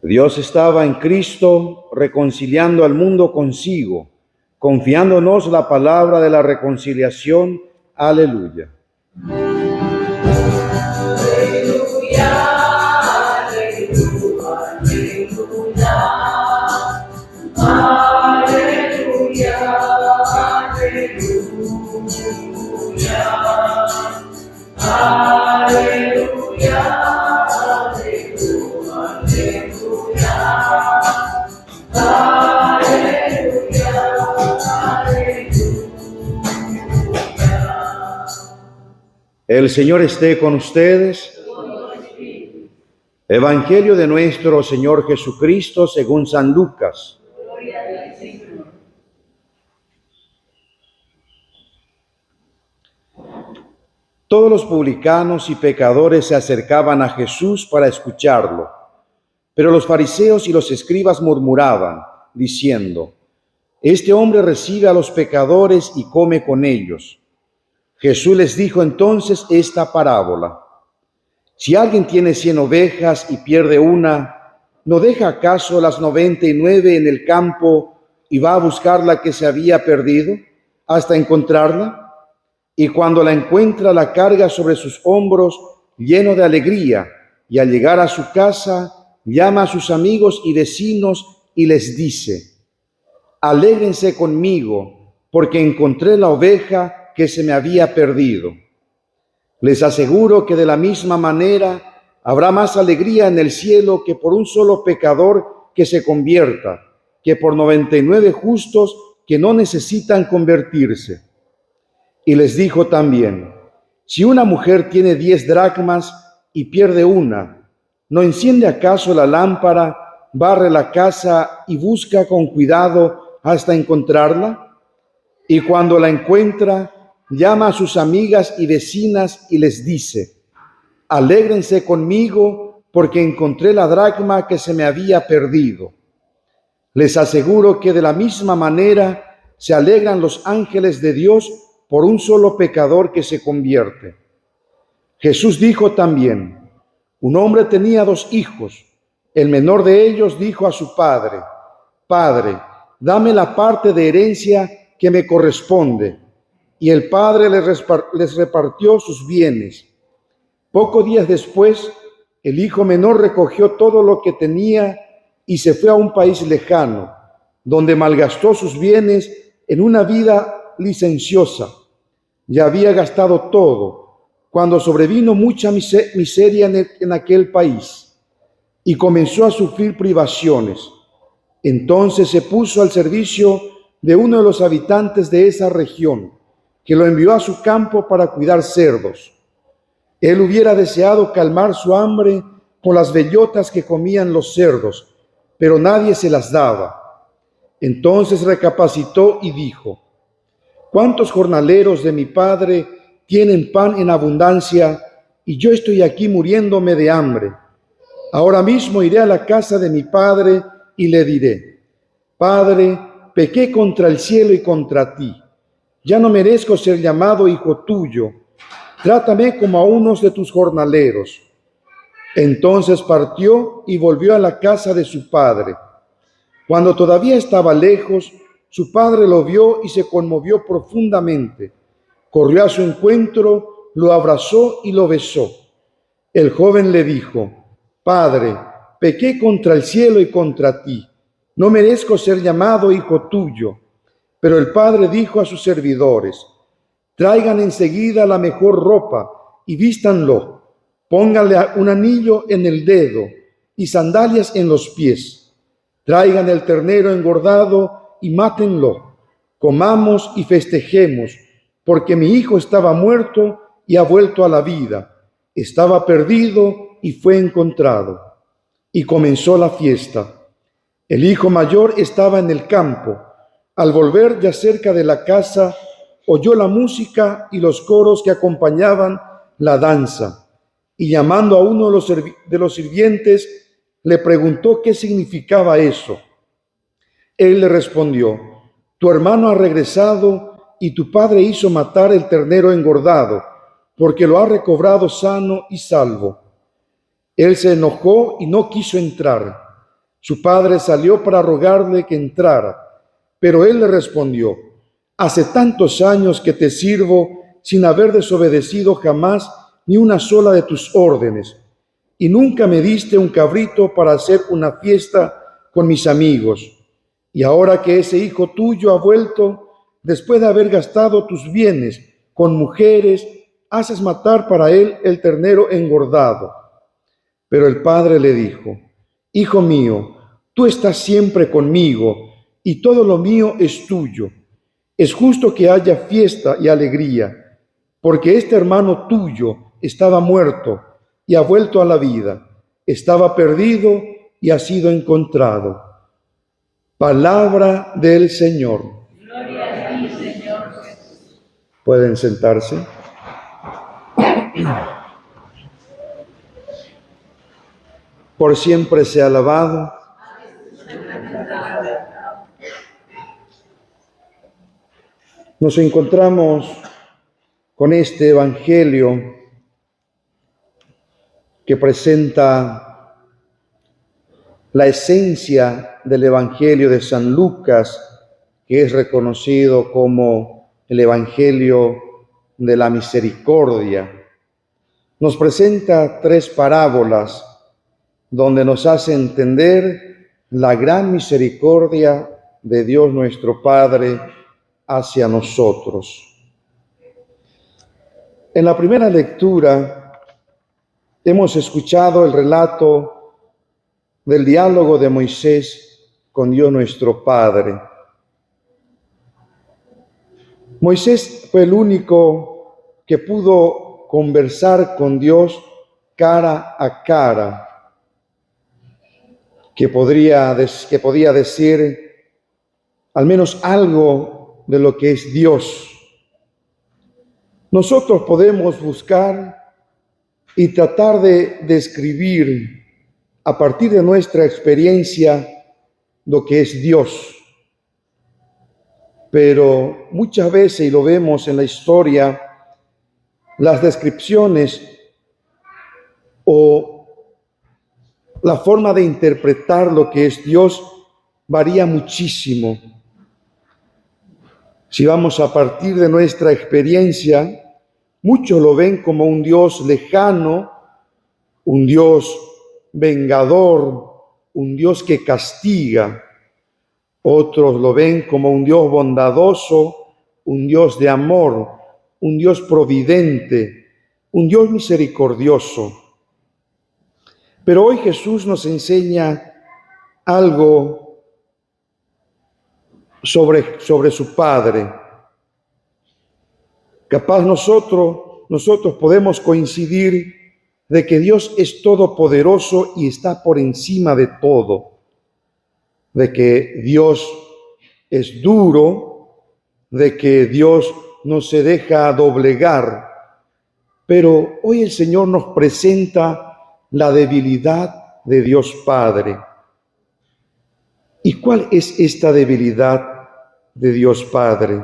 Dios estaba en Cristo reconciliando al mundo consigo, confiándonos la palabra de la reconciliación. Aleluya. El Señor esté con ustedes. Evangelio de nuestro Señor Jesucristo según San Lucas. Todos los publicanos y pecadores se acercaban a Jesús para escucharlo, pero los fariseos y los escribas murmuraban, diciendo: Este hombre recibe a los pecadores y come con ellos. Jesús les dijo entonces esta parábola: Si alguien tiene 100 ovejas y pierde una, ¿no deja acaso las 99 en el campo y va a buscar la que se había perdido hasta encontrarla? Y cuando la encuentra, la carga sobre sus hombros, lleno de alegría, y al llegar a su casa, llama a sus amigos y vecinos y les dice: Alégrense conmigo, porque encontré la oveja que se me había perdido. Les aseguro que de la misma manera habrá más alegría en el cielo que por un solo pecador que se convierta, que por 99 justos que no necesitan convertirse. Y les dijo también: Si una mujer tiene 10 dracmas y pierde una, ¿no enciende acaso la lámpara, barre la casa y busca con cuidado hasta encontrarla? Y cuando la encuentra, llama a sus amigas y vecinas y les dice: Alégrense conmigo, porque encontré la dracma que se me había perdido. Les aseguro que de la misma manera se alegran los ángeles de Dios por un solo pecador que se convierte. Jesús dijo también: Un hombre tenía 2 hijos. El menor de ellos dijo a su padre: Padre, dame la parte de herencia que me corresponde. Y el padre les repartió sus bienes. Pocos días después, el hijo menor recogió todo lo que tenía y se fue a un país lejano, donde malgastó sus bienes en una vida licenciosa. Ya había gastado todo, cuando sobrevino mucha miseria en aquel país, y comenzó a sufrir privaciones. Entonces se puso al servicio de uno de los habitantes de esa región, que lo envió a su campo para cuidar cerdos. Él hubiera deseado calmar su hambre con las bellotas que comían los cerdos, pero nadie se las daba. Entonces recapacitó y dijo: ¿Cuántos jornaleros de mi padre tienen pan en abundancia y yo estoy aquí muriéndome de hambre? Ahora mismo iré a la casa de mi padre y le diré: Padre, pequé contra el cielo y contra ti. Ya no merezco ser llamado hijo tuyo. Trátame como a unos de tus jornaleros. Entonces partió y volvió a la casa de su padre. Cuando todavía estaba lejos, su padre lo vio y se conmovió profundamente. Corrió a su encuentro, lo abrazó y lo besó. El joven le dijo: Padre, pequé contra el cielo y contra ti. No merezco ser llamado hijo tuyo. Pero el padre dijo a sus servidores: Traigan enseguida la mejor ropa y vístanlo. Pónganle un anillo en el dedo y sandalias en los pies. Traigan el ternero engordado y mátenlo. Comamos y festejemos, porque mi hijo estaba muerto y ha vuelto a la vida. Estaba perdido y fue encontrado. Y comenzó la fiesta. El hijo mayor estaba en el campo. Al volver ya cerca de la casa, oyó la música y los coros que acompañaban la danza. Y llamando a uno de los sirvientes, le preguntó qué significaba eso. Él le respondió: Tu hermano ha regresado y tu padre hizo matar el ternero engordado, porque lo ha recobrado sano y salvo. Él se enojó y no quiso entrar. Su padre salió para rogarle que entrara, pero él le respondió: hace tantos años que te sirvo sin haber desobedecido jamás ni una sola de tus órdenes, y nunca me diste un cabrito para hacer una fiesta con mis amigos. Y ahora que ese hijo tuyo ha vuelto, después de haber gastado tus bienes con mujeres, haces matar para él el ternero engordado. Pero el padre le dijo: hijo mío, tú estás siempre conmigo y todo lo mío es tuyo. Es justo que haya fiesta y alegría, porque este hermano tuyo estaba muerto y ha vuelto a la vida, estaba perdido y ha sido encontrado. Palabra del Señor. Gloria a ti, Señor Jesús. Pueden sentarse. Por siempre sea alabado. Nos encontramos con este Evangelio que presenta la esencia del Evangelio de San Lucas, que es reconocido como el Evangelio de la misericordia. Nos presenta tres parábolas donde nos hace entender la gran misericordia de Dios nuestro Padre hacia nosotros. En la primera lectura hemos escuchado el relato del diálogo de Moisés con Dios nuestro Padre. Moisés fue el único que pudo conversar con Dios cara a cara, que podía decir al menos algo de lo que es Dios. Nosotros podemos buscar y tratar de describir a partir de nuestra experiencia lo que es Dios. Pero muchas veces, y lo vemos en la historia, las descripciones o la forma de interpretar lo que es Dios varía muchísimo. Si vamos a partir de nuestra experiencia, muchos lo ven como un Dios lejano, un Dios vengador, un Dios que castiga. Otros lo ven como un Dios bondadoso, un Dios de amor, un Dios providente, un Dios misericordioso. Pero hoy Jesús nos enseña algo sobre su Padre. Capaz nosotros podemos coincidir de que Dios es todopoderoso y está por encima de todo, de que Dios es duro, de que Dios no se deja doblegar. Pero hoy el Señor nos presenta la debilidad de Dios Padre. ¿Y cuál es esta debilidad de Dios Padre?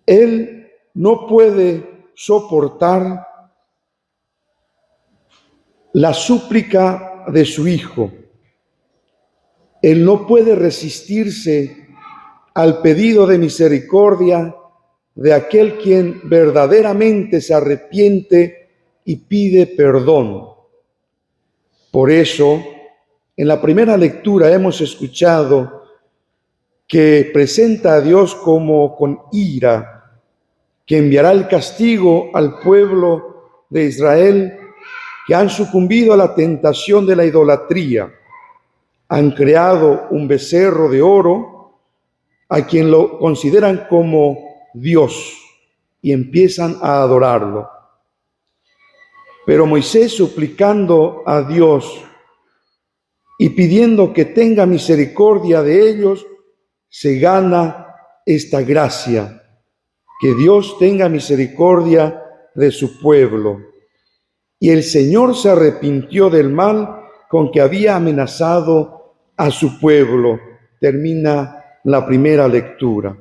Él no puede soportar la súplica de su Hijo. Él no puede resistirse al pedido de misericordia de aquel quien verdaderamente se arrepiente y pide perdón. Por eso, en la primera lectura hemos escuchado que presenta a Dios como con ira, que enviará el castigo al pueblo de Israel que han sucumbido a la tentación de la idolatría. Han creado un becerro de oro a quien lo consideran como Dios y empiezan a adorarlo. Pero Moisés, suplicando a Dios y pidiendo que tenga misericordia de ellos, se gana esta gracia, que Dios tenga misericordia de su pueblo. Y el Señor se arrepintió del mal con que había amenazado a su pueblo. Termina la primera lectura.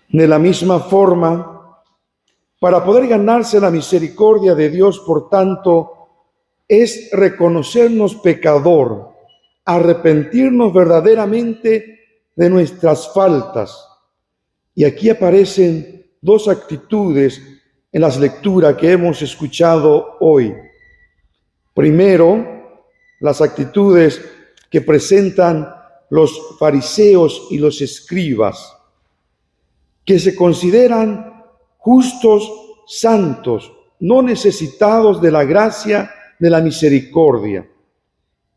De la misma forma, para poder ganarse la misericordia de Dios, por tanto, es reconocernos pecador, arrepentirnos verdaderamente de nuestras faltas. Y aquí aparecen dos actitudes en las lecturas que hemos escuchado hoy. Primero, las actitudes que presentan los fariseos y los escribas, que se consideran justos, santos, no necesitados de la gracia, de la misericordia,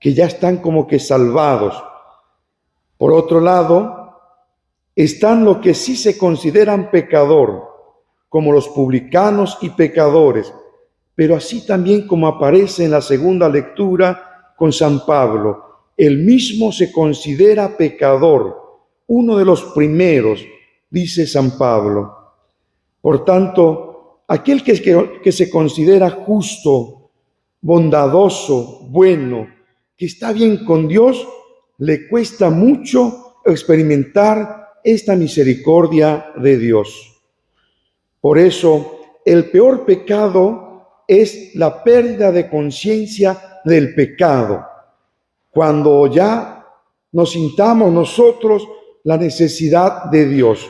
que ya están como que salvados. Por otro lado, están los que sí se consideran pecador, como los publicanos y pecadores, pero así también como aparece en la segunda lectura con San Pablo, él mismo se considera pecador, uno de los primeros, dice San Pablo. Por tanto, aquel que se considera justo, bondadoso, bueno, que está bien con Dios, le cuesta mucho experimentar esta misericordia de Dios. Por eso, el peor pecado es la pérdida de conciencia del pecado. Cuando ya nos sintamos nosotros la necesidad de Dios.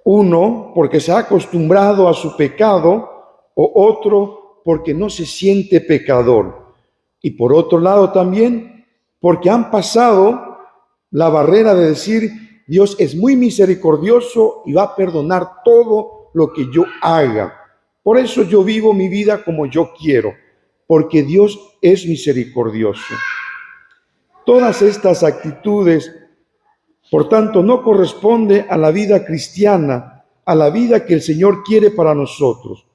Uno, porque se ha acostumbrado a su pecado, o otro, porque no se siente pecador. Y por otro lado también, porque han pasado la barrera de decir, Dios es muy misericordioso y va a perdonar todo lo que yo haga. Por eso yo vivo mi vida como yo quiero, porque Dios es misericordioso. Todas estas actitudes, por tanto, no corresponden a la vida cristiana, a la vida que el Señor quiere para nosotros,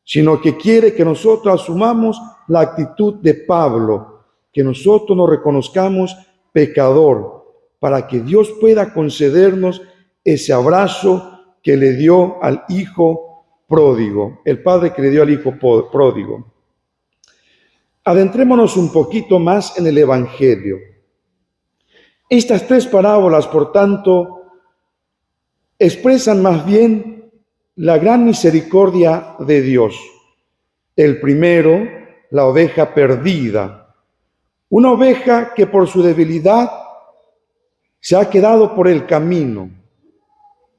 sino que quiere que nosotros asumamos la actitud de Pablo, que nosotros nos reconozcamos pecador, para que Dios pueda concedernos ese abrazo que le dio al hijo pródigo, el padre que le dio al hijo pródigo. Adentrémonos un poquito más en el Evangelio. Estas tres parábolas, por tanto, expresan más bien la gran misericordia de Dios. El primero, la oveja perdida. Una oveja que por su debilidad se ha quedado por el camino.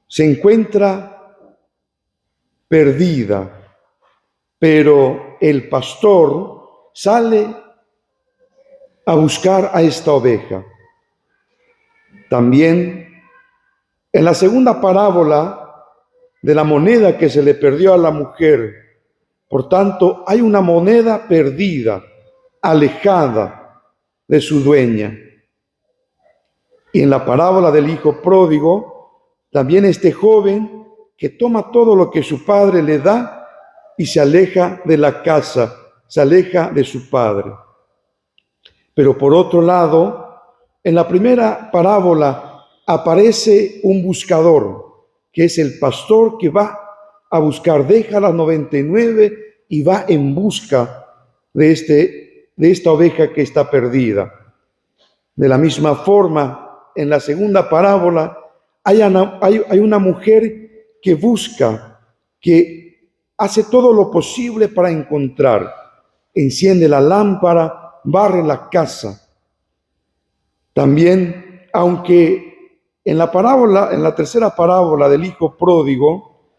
Se encuentra perdida, pero el pastor sale a buscar a esta oveja. También en la segunda parábola de la moneda que se le perdió a la mujer, por tanto, hay una moneda perdida, alejada de su dueña. Y en la parábola del hijo pródigo, también este joven que toma todo lo que su padre le da y se aleja de la casa, se aleja de su padre. Pero por otro lado, en la primera parábola aparece un buscador, que es el pastor que va a buscar, deja las 99 y va en busca de esta oveja que está perdida. De la misma forma, en la segunda parábola hay una mujer que busca, que hace todo lo posible para encontrar. Enciende la lámpara, barre la casa. También, aunque en la tercera parábola del hijo pródigo,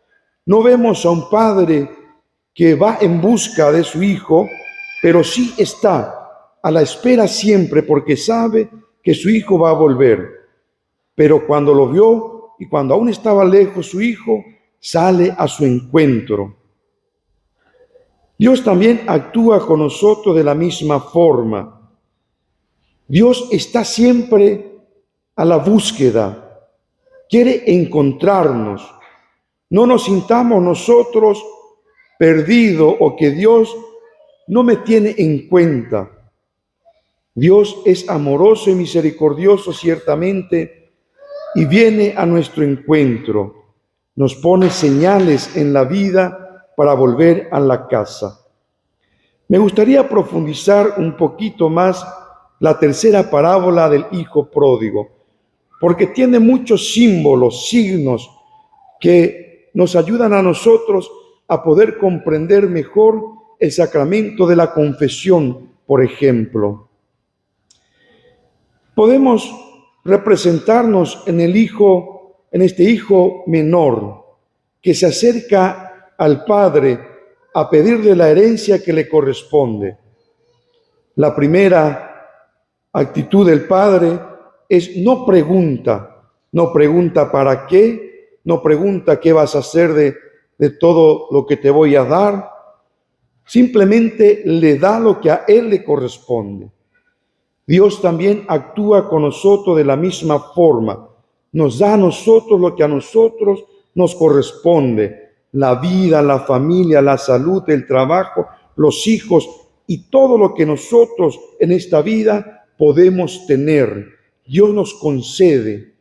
no vemos a un padre que va en busca de su hijo, pero sí está a la espera siempre porque sabe que su hijo va a volver. Pero cuando lo vio y cuando aún estaba lejos su hijo, sale a su encuentro. Dios también actúa con nosotros de la misma forma. Dios está siempre a la búsqueda, quiere encontrarnos. No nos sintamos nosotros perdidos o que Dios no me tiene en cuenta. Dios es amoroso y misericordioso ciertamente y viene a nuestro encuentro. Nos pone señales en la vida para volver a la casa. Me gustaría profundizar un poquito más la tercera parábola del hijo pródigo, porque tiene muchos símbolos, signos que nos ayudan a nosotros a poder comprender mejor el sacramento de la confesión, por ejemplo. Podemos representarnos en este hijo menor que se acerca al padre a pedirle la herencia que le corresponde. La primera actitud del padre es no pregunta para qué, no pregunta qué vas a hacer de todo lo que te voy a dar, simplemente le da lo que a él le corresponde. Dios también actúa con nosotros de la misma forma, nos da a nosotros lo que a nosotros nos corresponde, la vida, la familia, la salud, el trabajo, los hijos y todo lo que nosotros en esta vida podemos tener. Dios nos concede,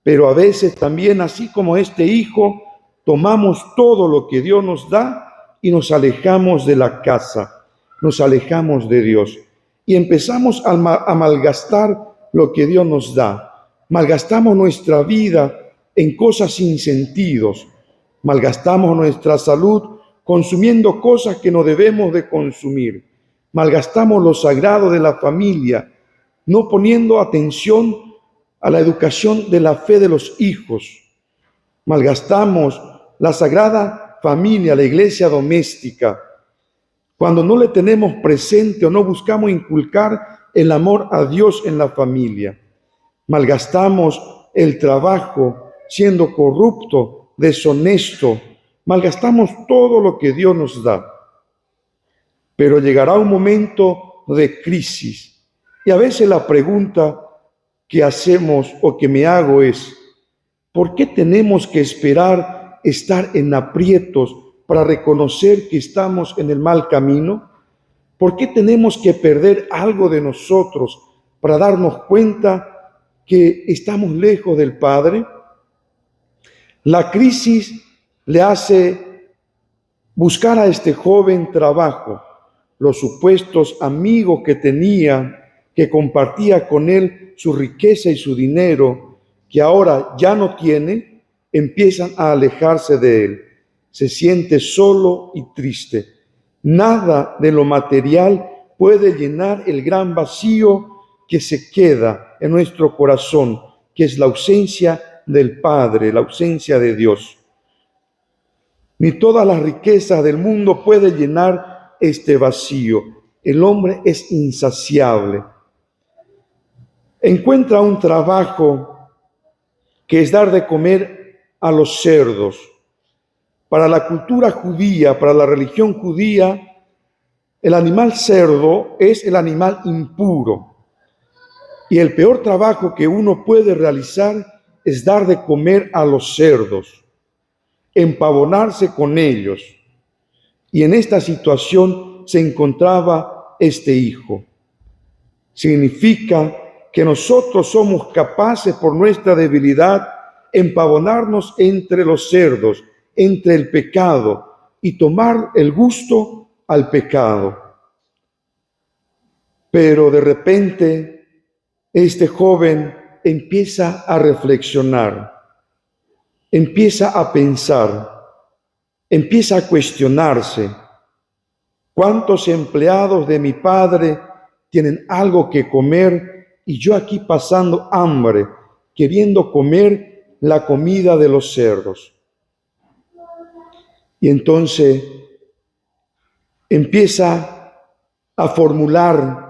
pero a veces también, así como este hijo, tomamos todo lo que Dios nos da y nos alejamos de la casa, nos alejamos de Dios y empezamos a malgastar lo que Dios nos da. Malgastamos nuestra vida en cosas sin sentidos, malgastamos nuestra salud consumiendo cosas que no debemos de consumir, malgastamos lo sagrado de la familia, no poniendo atención a la educación de la fe de los hijos, malgastamos la sagrada familia, la iglesia doméstica, cuando no le tenemos presente o no buscamos inculcar el amor a Dios en la familia, malgastamos el trabajo siendo corrupto, deshonesto, malgastamos todo lo que Dios nos da. Pero llegará un momento de crisis y a veces la pregunta que hacemos o que me hago es, ¿por qué tenemos que esperar estar en aprietos para reconocer que estamos en el mal camino? ¿Por qué tenemos que perder algo de nosotros para darnos cuenta que estamos lejos del Padre? La crisis le hace buscar a este joven trabajo. Los supuestos amigos que tenía, que compartía con él su riqueza y su dinero, que ahora ya no tiene, empiezan a alejarse de él. Se siente solo y triste. Nada de lo material puede llenar el gran vacío que se queda en nuestro corazón, que es la ausencia del Padre, la ausencia de Dios. Ni todas las riquezas del mundo pueden llenar este vacío. El hombre es insaciable. Encuentra un trabajo que es dar de comer a los cerdos. Para la cultura judía, para la religión judía, el animal cerdo es el animal impuro. Y el peor trabajo que uno puede realizar es dar de comer a los cerdos, empavonarse con ellos. Y en esta situación se encontraba este hijo. Significa que nosotros somos capaces por nuestra debilidad empavonarnos entre los cerdos, entre el pecado y tomar el gusto al pecado. Pero de repente este joven empieza a reflexionar, empieza a pensar, empieza a cuestionarse. ¿Cuántos empleados de mi padre tienen algo que comer y yo aquí pasando hambre, queriendo comer la comida de los cerdos? Y entonces empieza a formular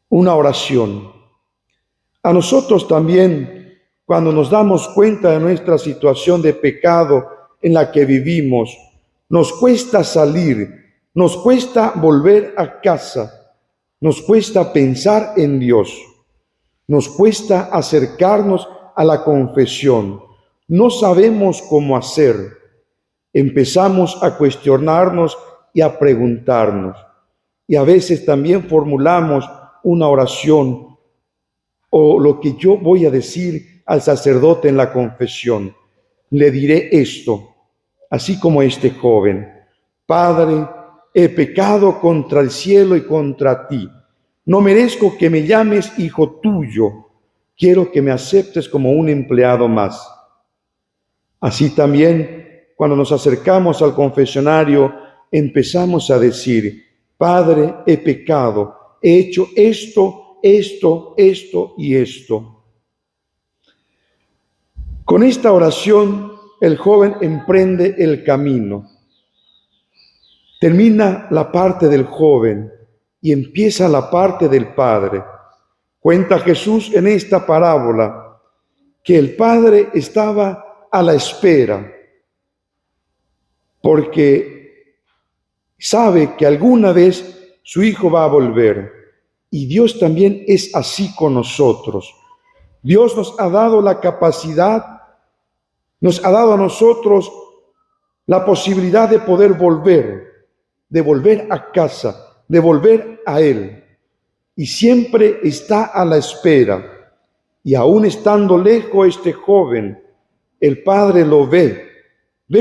una oración. A nosotros también, cuando nos damos cuenta de nuestra situación de pecado en la que vivimos, nos cuesta salir, nos cuesta volver a casa, nos cuesta pensar en Dios, nos cuesta acercarnos a la confesión, no sabemos cómo hacer. Empezamos a cuestionarnos y a preguntarnos. Y a veces también formulamos una oración o lo que yo voy a decir al sacerdote en la confesión. Le diré esto, así como este joven: Padre, he pecado contra el cielo y contra ti. No merezco que me llames hijo tuyo. Quiero que me aceptes como un empleado más. Así también, cuando nos acercamos al confesionario, empezamos a decir: Padre, he pecado, he hecho esto, esto, esto y esto. Con esta oración, el joven emprende el camino. Termina la parte del joven y empieza la parte del padre. Cuenta Jesús en esta parábola que el padre estaba a la espera porque sabe que alguna vez su hijo va a volver. Y Dios también es así con nosotros. Dios nos ha dado la capacidad, nos ha dado a nosotros la posibilidad de poder de volver a casa, de volver a Él. Y siempre está a la espera. Y aún estando lejos este joven, el Padre lo ve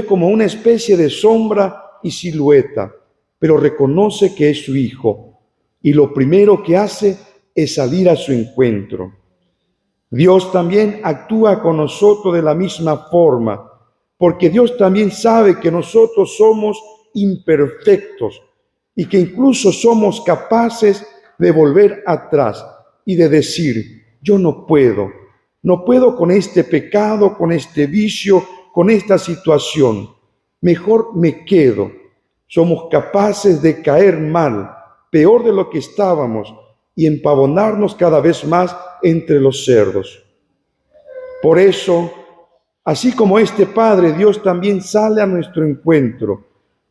como una especie de sombra y silueta, pero reconoce que es su hijo. Y lo primero que hace es salir a su encuentro. Dios también actúa con nosotros de la misma forma, porque Dios también sabe que nosotros somos imperfectos y que incluso somos capaces de volver atrás y de decir: yo no puedo con este pecado, con este vicio, con esta situación, mejor me quedo. Somos capaces de caer mal, peor de lo que estábamos, y empavonarnos cada vez más entre los cerdos. Por eso, así como este Padre, Dios también sale a nuestro encuentro.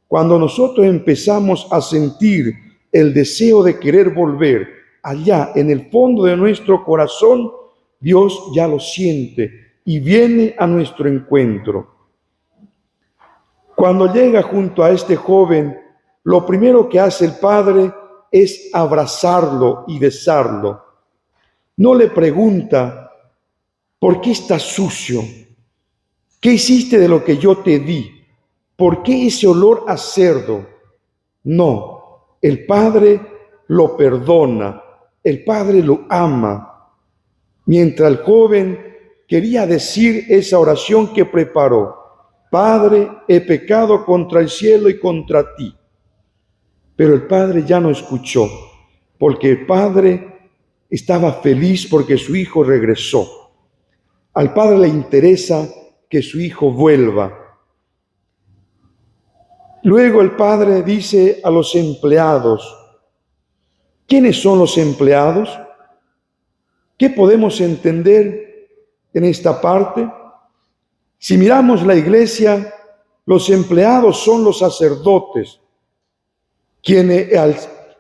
Cuando nosotros empezamos a sentir el deseo de querer volver allá en el fondo de nuestro corazón, Dios ya lo siente y viene a nuestro encuentro. Cuando llega junto a este joven, lo primero que hace el Padre es abrazarlo y besarlo. No le pregunta: ¿por qué estás sucio? ¿Qué hiciste de lo que yo te di? ¿Por qué ese olor a cerdo? No, el Padre lo perdona, el Padre lo ama. Mientras el joven quería decir esa oración que preparó: Padre, he pecado contra el cielo y contra ti. Pero el Padre ya no escuchó, porque el Padre estaba feliz porque su hijo regresó. Al Padre le interesa que su hijo vuelva. Luego el Padre dice a los empleados: ¿quiénes son los empleados? ¿Qué podemos entender en esta parte? Si miramos la iglesia, los empleados son los sacerdotes,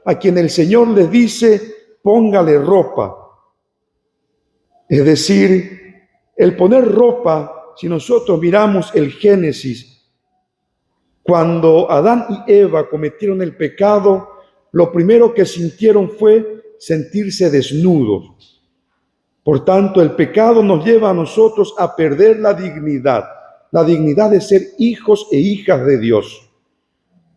a quien el Señor les dice: póngale ropa. Es decir, el poner ropa, si nosotros miramos el Génesis, cuando Adán y Eva cometieron el pecado, lo primero que sintieron fue sentirse desnudos. Por tanto, el pecado nos lleva a nosotros a perder la dignidad de ser hijos e hijas de Dios.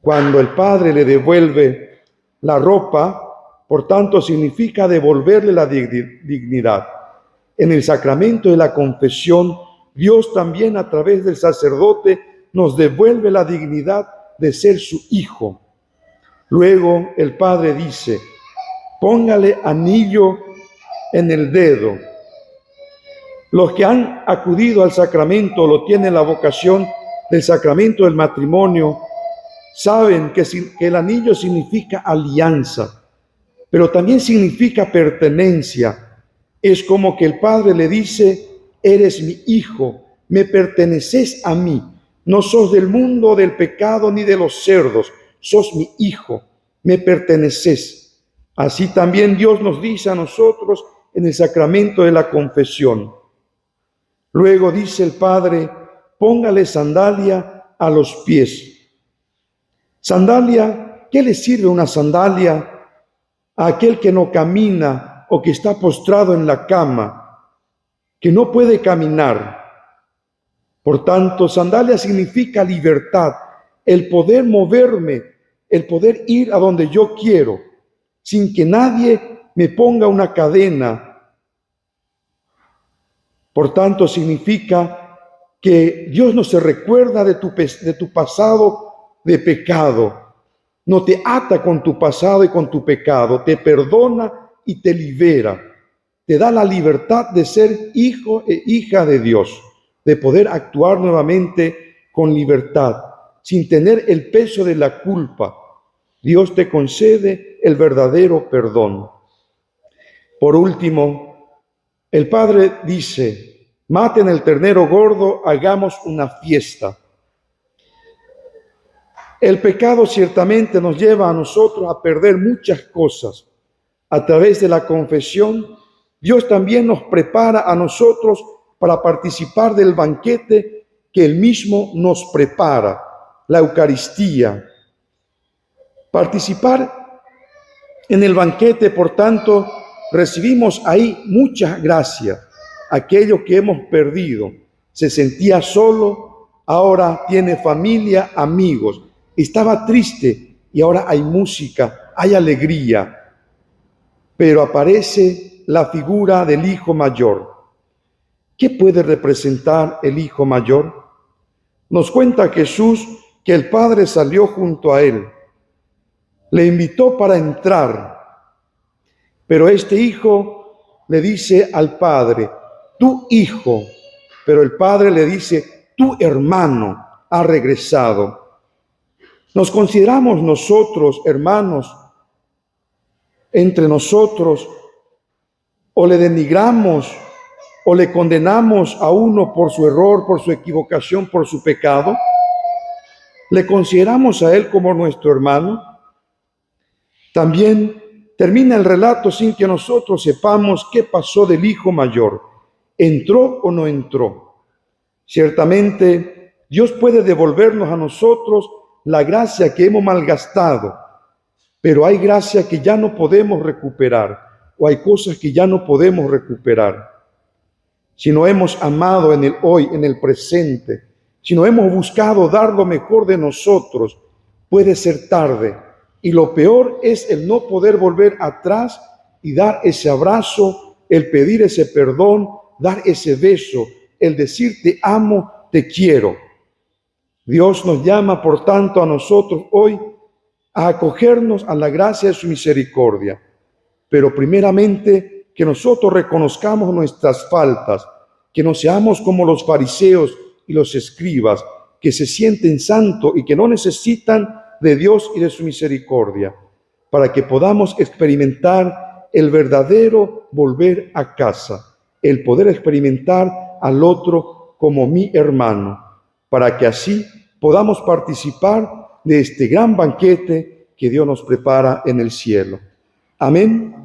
Cuando el Padre le devuelve la ropa, por tanto, significa devolverle la dignidad. En el sacramento de la confesión, Dios también a través del sacerdote nos devuelve la dignidad de ser su hijo. Luego el Padre dice: póngale anillo en el dedo. Los que han acudido al sacramento, lo tienen la vocación del sacramento del matrimonio, saben que el anillo significa alianza, pero también significa pertenencia. Es como que el Padre le dice: eres mi hijo, me perteneces a mí, no sos del mundo del pecado ni de los cerdos, sos mi hijo, me perteneces. Así también Dios nos dice a nosotros en el sacramento de la confesión. Luego dice el Padre: póngale sandalia a los pies. Sandalia, ¿qué le sirve una sandalia a aquel que no camina o que está postrado en la cama, que no puede caminar? Por tanto, sandalia significa libertad, el poder moverme, el poder ir a donde yo quiero, sin que nadie me ponga una cadena. Por tanto, significa que Dios no se recuerda de tu pasado de pecado, no te ata con tu pasado y con tu pecado, te perdona y te libera, te da la libertad de ser hijo e hija de Dios, de poder actuar nuevamente con libertad, sin tener el peso de la culpa. Dios te concede el verdadero perdón. Por último, el Padre dice: maten el ternero gordo, hagamos una fiesta. El pecado ciertamente nos lleva a nosotros a perder muchas cosas. A través de la confesión, Dios también nos prepara a nosotros para participar del banquete que Él mismo nos prepara, la Eucaristía. Participar en el banquete, por tanto, recibimos ahí mucha gracia. Aquello que hemos perdido, se sentía solo, ahora tiene familia, amigos. Estaba triste y ahora hay música, hay alegría. Pero aparece la figura del hijo mayor. ¿Qué puede representar el hijo mayor? Nos cuenta Jesús que el Padre salió junto a él, le invitó para entrar, pero este hijo le dice al Padre: tu hijo, pero el Padre le dice: tu hermano ha regresado. Nos consideramos nosotros hermanos entre nosotros, o le denigramos o le condenamos a uno por su error, por su equivocación, por su pecado. ¿Le consideramos a él como nuestro hermano? También termina el relato sin que nosotros sepamos qué pasó del hijo mayor. ¿Entró o no entró? Ciertamente, Dios puede devolvernos a nosotros la gracia que hemos malgastado, pero hay gracia que ya no podemos recuperar, o hay cosas que ya no podemos recuperar. Si no hemos amado en el hoy, en el presente, si no hemos buscado dar lo mejor de nosotros, puede ser tarde. Y lo peor es el no poder volver atrás y dar ese abrazo, el pedir ese perdón, dar ese beso, el decir te amo, te quiero. Dios nos llama, por tanto, a nosotros hoy a acogernos a la gracia de su misericordia. Pero primeramente, que nosotros reconozcamos nuestras faltas, que no seamos como los fariseos y los escribas, que se sienten santos y que no necesitan de Dios y de su misericordia, para que podamos experimentar el verdadero volver a casa, el poder experimentar al otro como mi hermano, para que así podamos participar de este gran banquete que Dios nos prepara en el cielo. Amén.